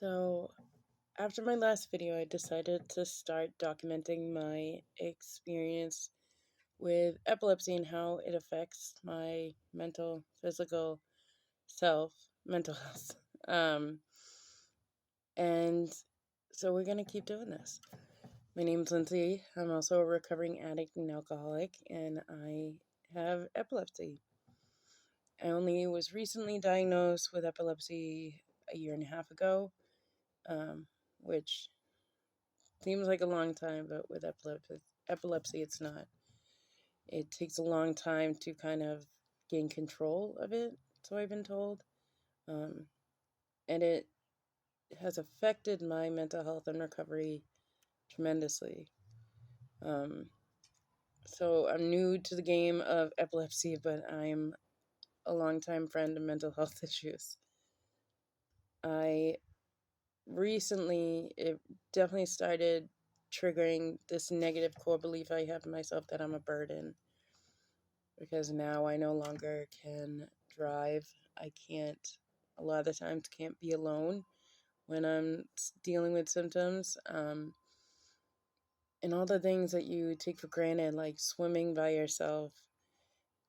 So, after my last video, I decided to start documenting my experience with epilepsy and how it affects my mental, physical mental health. Um, and so we're going to keep doing this. My name's Lindsay. I'm also a recovering addict and alcoholic, and I have epilepsy. I only was recently diagnosed with epilepsy a year and a half ago, which seems like a long time, but with epilepsy, it's not. It takes a long time to kind of gain control of it, so I've been told. And it has affected my mental health and recovery tremendously. So I'm new to the game of epilepsy, but I'm a longtime friend of mental health issues. It definitely started triggering this negative core belief I have in myself that I'm a burden, because now I no longer can drive. A lot of the times, can't be alone when I'm dealing with symptoms. And all the things that you take for granted, like swimming by yourself,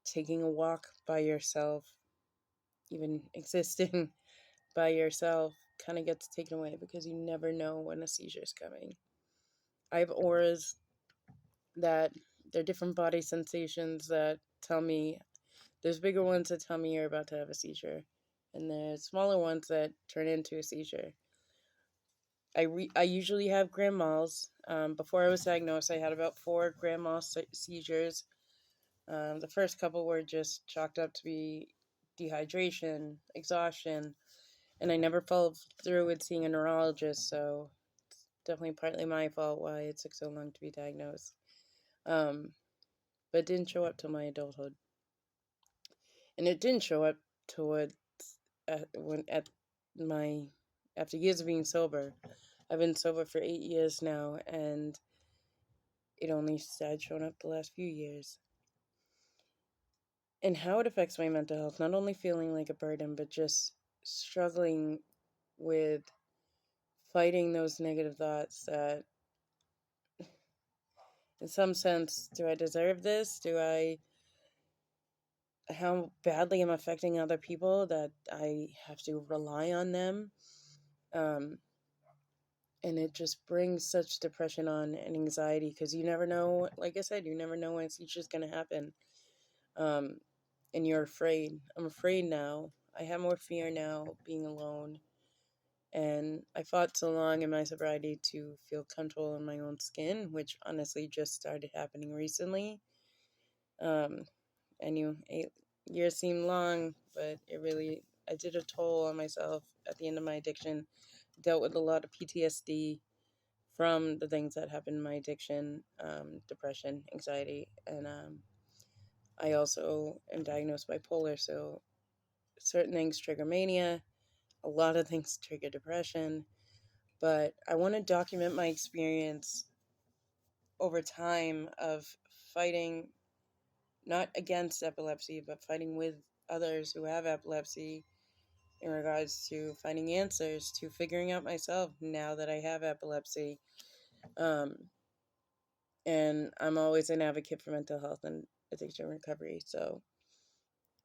taking a walk by yourself, even existing by yourself, kind of gets taken away because you never know when a seizure is coming. I have auras that they're different body sensations that tell me. There's bigger ones that tell me you're about to have a seizure, and there's smaller ones that turn into a seizure. I usually have grand mal. Before I was diagnosed, I had about 4 grand mal seizures. The first couple were just chalked up to be dehydration, exhaustion, and I never followed through with seeing a neurologist, so it's definitely partly my fault why it took so long to be diagnosed. But it didn't show up till my adulthood. And it didn't show up towards after years of being sober. I've been sober for 8 years now, and it only started showing up the last few years. And how it affects my mental health, not only feeling like a burden, but just struggling with fighting those negative thoughts that, in some sense, do I deserve this? How badly am I affecting other people that I have to rely on them? And it just brings such depression on and anxiety, because you never know, like I said, you never know when it's just going to happen. And you're afraid. I'm afraid now. I have more fear now being alone. And I fought so long in my sobriety to feel comfortable in my own skin, which honestly just started happening recently. I knew 8 years seemed long, but I did a toll on myself at the end of my addiction. Dealt with a lot of PTSD from the things that happened in my addiction, depression, anxiety, and I also am diagnosed bipolar, so certain things trigger mania, a lot of things trigger depression, but I want to document my experience over time of fighting, not against epilepsy, but fighting with others who have epilepsy in regards to finding answers to figuring out myself now that I have epilepsy. And I'm always an advocate for mental health and addiction recovery. So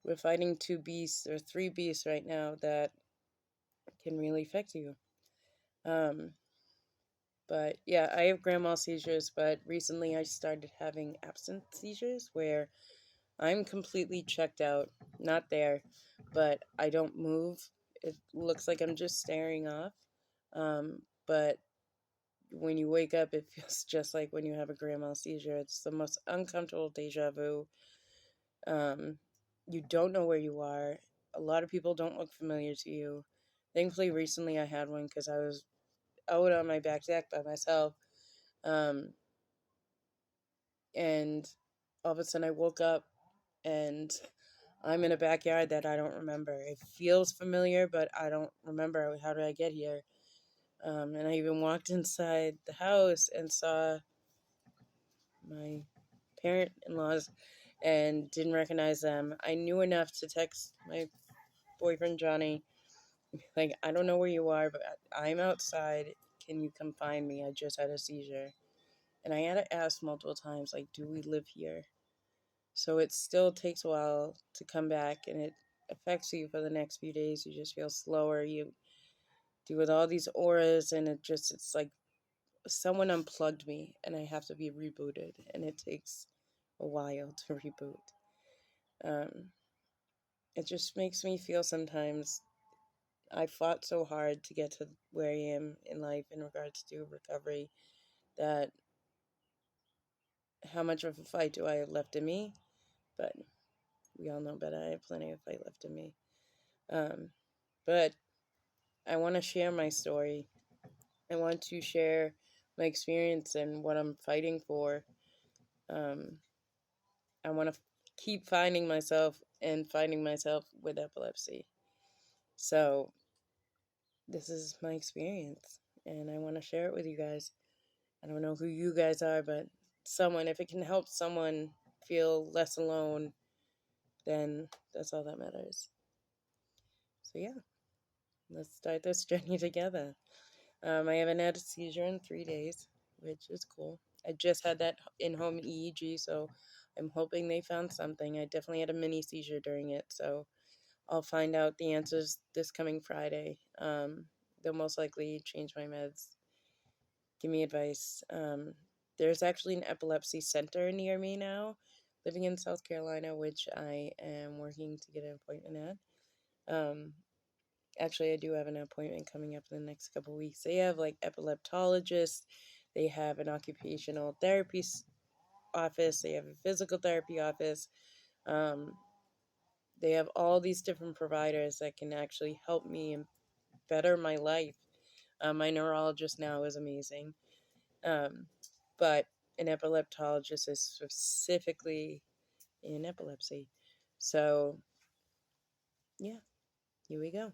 we're fighting 2 beasts or 3 beasts right now that can really affect you. But yeah, I have grand mal seizures, but recently I started having absent seizures where I'm completely checked out, not there, but I don't move. It looks like I'm just staring off. But when you wake up, it feels just like when you have a grand mal seizure. It's the most uncomfortable deja vu. You don't know where you are. A lot of people don't look familiar to you. Thankfully, recently I had one because I was out on my back deck by myself. Um, and all of a sudden I woke up and I'm in a backyard that I don't remember. It feels familiar, but I don't remember how did I get here. And I even walked inside the house and saw my parent-in-laws and didn't recognize them. I knew enough to text my boyfriend Johnny, Like, I don't know where you are, but I'm outside. Can you come find me? I just had a seizure. And I had to ask multiple times, like, do we live here? So it still takes a while to come back, and it affects you for the next few days. You just feel slower. You deal with all these auras, and it's like someone unplugged me, and I have to be rebooted, and it takes a while to reboot. Um, it just makes me feel sometimes I fought so hard to get to where I am in life in regards to recovery that how much of a fight do I have left in me? But we all know better. I have plenty of fight left in me. Um, but I want to share my story. I want to share my experience and what I'm fighting for. Um, I want to keep finding myself and finding myself with epilepsy. So this is my experience, and I want to share it with you guys. I don't know who you guys are, but someone, if it can help someone feel less alone, then that's all that matters. So yeah, let's start this journey together. I haven't had a seizure in 3 days, which is cool. I just had that in-home EEG, so I'm hoping they found something. I definitely had a mini seizure during it, so I'll find out the answers this coming Friday. They'll most likely change my meds, give me advice. There's actually an epilepsy center near me now, living in South Carolina, which I am working to get an appointment at. Actually, I do have an appointment coming up in the next couple of weeks. They have like epileptologists, they have an occupational therapy office, they have a physical therapy office. Um, they have all these different providers that can actually help me and better my life. My neurologist now is amazing. But an epileptologist is specifically in epilepsy. So, yeah, here we go.